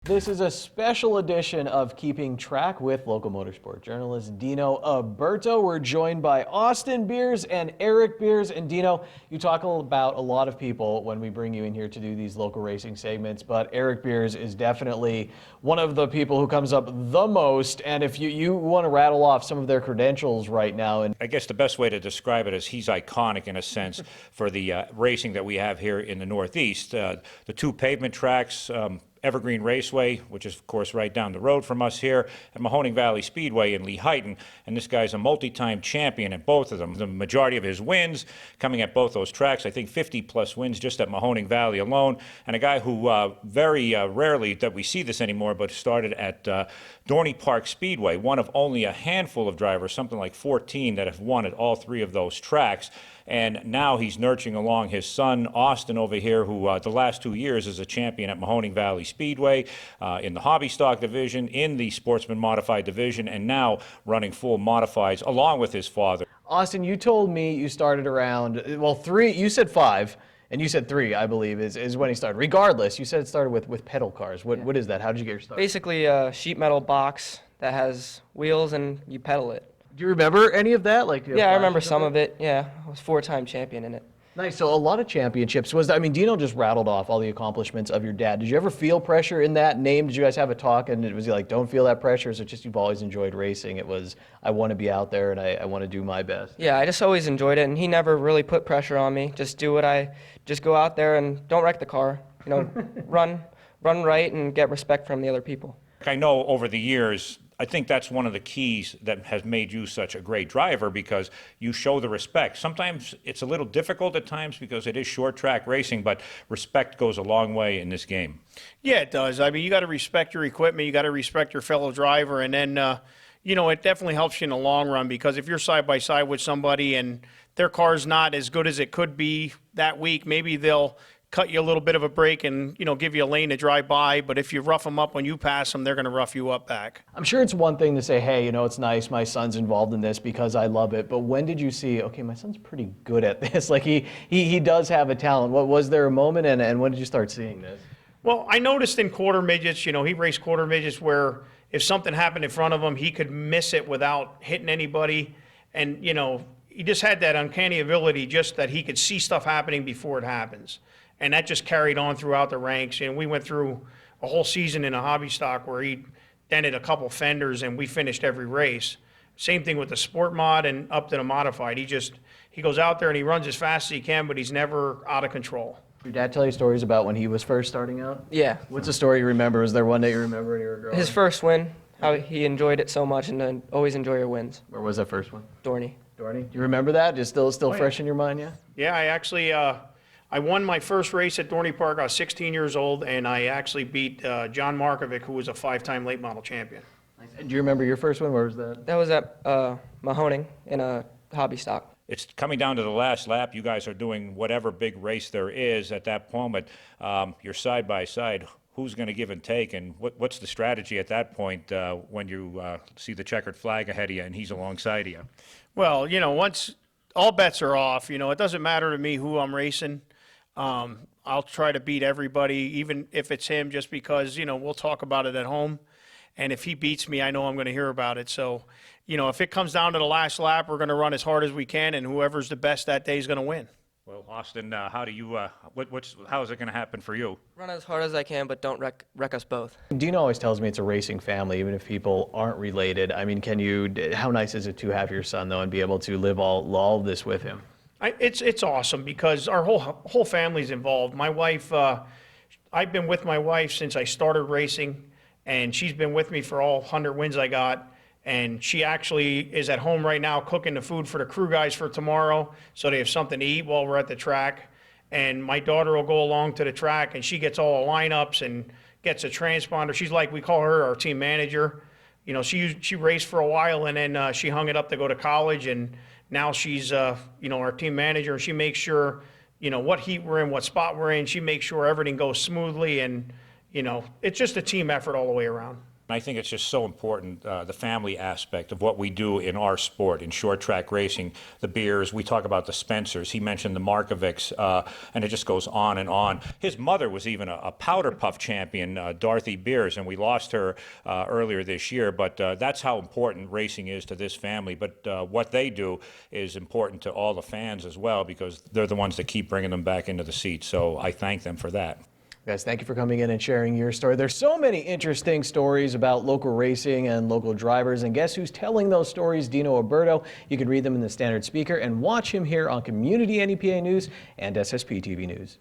This is a special edition of Keeping Track with local motorsport journalist Dino Alberto. We're joined by Austin Beers and Eric Beers. And Dino, you talk about a lot of people when we bring you in here to do these local racing segments, but Eric Beers is definitely one of the people who comes up the most. And if you want to rattle off some of their credentials right now. And I guess the best way to describe it is he's iconic in a sense for the racing that we have here in the Northeast. The two pavement tracks, Evergreen Raceway, which is, of course, right down the road from us here, and Mahoning Valley Speedway in Lehighton. And this guy's a multi-time champion at both of them. The majority of his wins coming at both those tracks, I think 50-plus wins just at Mahoning Valley alone. And a guy who very rarely that we see this anymore, but started at Dorney Park Speedway, one of only a handful of drivers, something like 14, that have won at all three of those tracks. And now he's nurturing along his son, Austin, over here, who the last 2 years is a champion at Mahoning Valley Speedway, in the hobby stock division, in the sportsman modified division, and now running full modifieds along with his father. Austin, you told me you started around, well, three, you said five, and you said three, I believe, is when he started. Regardless, you said it started with pedal cars. What is that? How did you get your start? Basically a sheet metal box that has wheels and you pedal it. Do you remember any of that? Yeah, I remember some of it. Yeah, I was 4-time champion in it. Nice. So a lot of championships. Dino just rattled off all the accomplishments of your dad. Did you ever feel pressure in that name? Did you guys have a talk and it was like, don't feel that pressure? Is it just you've always enjoyed racing? It was, I want to be out there and I want to do my best. Yeah, I just always enjoyed it, and he never really put pressure on me. Just go out there and don't wreck the car. You know, run right and get respect from the other people. I know over the years, I think that's one of the keys that has made you such a great driver, because you show the respect. Sometimes it's a little difficult at times because it is short track racing, but respect goes a long way in this game. Yeah, it does. I mean, you got to respect your equipment, you got to respect your fellow driver, and then, it definitely helps you in the long run, because if you're side by side with somebody and their car's not as good as it could be that week, maybe they'll cut you a little bit of a break and, give you a lane to drive by. But if you rough them up when you pass them, they're going to rough you up back. I'm sure it's one thing to say, hey, it's nice, my son's involved in this because I love it. But when did you see, okay, my son's pretty good at this? Like he does have a talent. What was there a moment and when did you start seeing this? Well, I noticed in quarter midgets, he raced quarter midgets where if something happened in front of him, he could miss it without hitting anybody. And, he just had that uncanny ability just that he could see stuff happening before it happens. And that just carried on throughout the ranks. And we went through a whole season in a hobby stock where he dented a couple fenders and we finished every race. Same thing with the sport mod and up to the modified. He goes out there and he runs as fast as he can, but he's never out of control. Your dad tell you stories about when he was first starting out? Yeah. What's a story you remember? Was there one that you remember when you were growing up? His first win, how he enjoyed it so much, and then always enjoy your wins. Where was that first one? Dorney. Dorney? Do you remember that? Just still fresh in your mind, yeah? Yeah, I actually, I won my first race at Dorney Park. I was 16 years old, and I actually beat John Markovic, who was a 5-time late model champion. Do you remember your first one? Where was that? That was at Mahoning in a hobby stock. It's coming down to the last lap. You guys are doing whatever big race there is at that moment. You're side by side. Who's going to give and take, and what's the strategy at that point when you see the checkered flag ahead of you and he's alongside of you? Well, once all bets are off, it doesn't matter to me who I'm racing. I'll try to beat everybody, even if it's him, just because, we'll talk about it at home. And if he beats me, I know I'm going to hear about it. So, if it comes down to the last lap, we're going to run as hard as we can, and whoever's the best that day is going to win. Well, Austin, how do you? How is it going to happen for you? Run as hard as I can, but don't wreck us both. Dino always tells me it's a racing family, even if people aren't related. I mean, how nice is it to have your son, though, and be able to live all of this with him? It's awesome because our whole family's involved. My wife, I've been with my wife since I started racing, and she's been with me for all 100 wins I got. And she actually is at home right now cooking the food for the crew guys for tomorrow, so they have something to eat while we're at the track. And my daughter will go along to the track, and she gets all the lineups and gets a transponder. She's like, we call her our team manager. She raced for a while, and then she hung it up to go to college, and now she's our team manager. And she makes sure what heat we're in, what spot we're in. She makes sure everything goes smoothly, and it's just a team effort all the way around. And I think it's just so important, the family aspect of what we do in our sport, in short track racing, the Beers, we talk about the Spencers, he mentioned the Markovics, and it just goes on and on. His mother was even a powder puff champion, Dorothy Beers, and we lost her earlier this year, but that's how important racing is to this family. But what they do is important to all the fans as well, because they're the ones that keep bringing them back into the seats. So I thank them for that. Guys, thank you for coming in and sharing your story. There's so many interesting stories about local racing and local drivers, and guess who's telling those stories? Dino Alberto. You can read them in the Standard Speaker and watch him here on Community NEPA News and SSP TV News.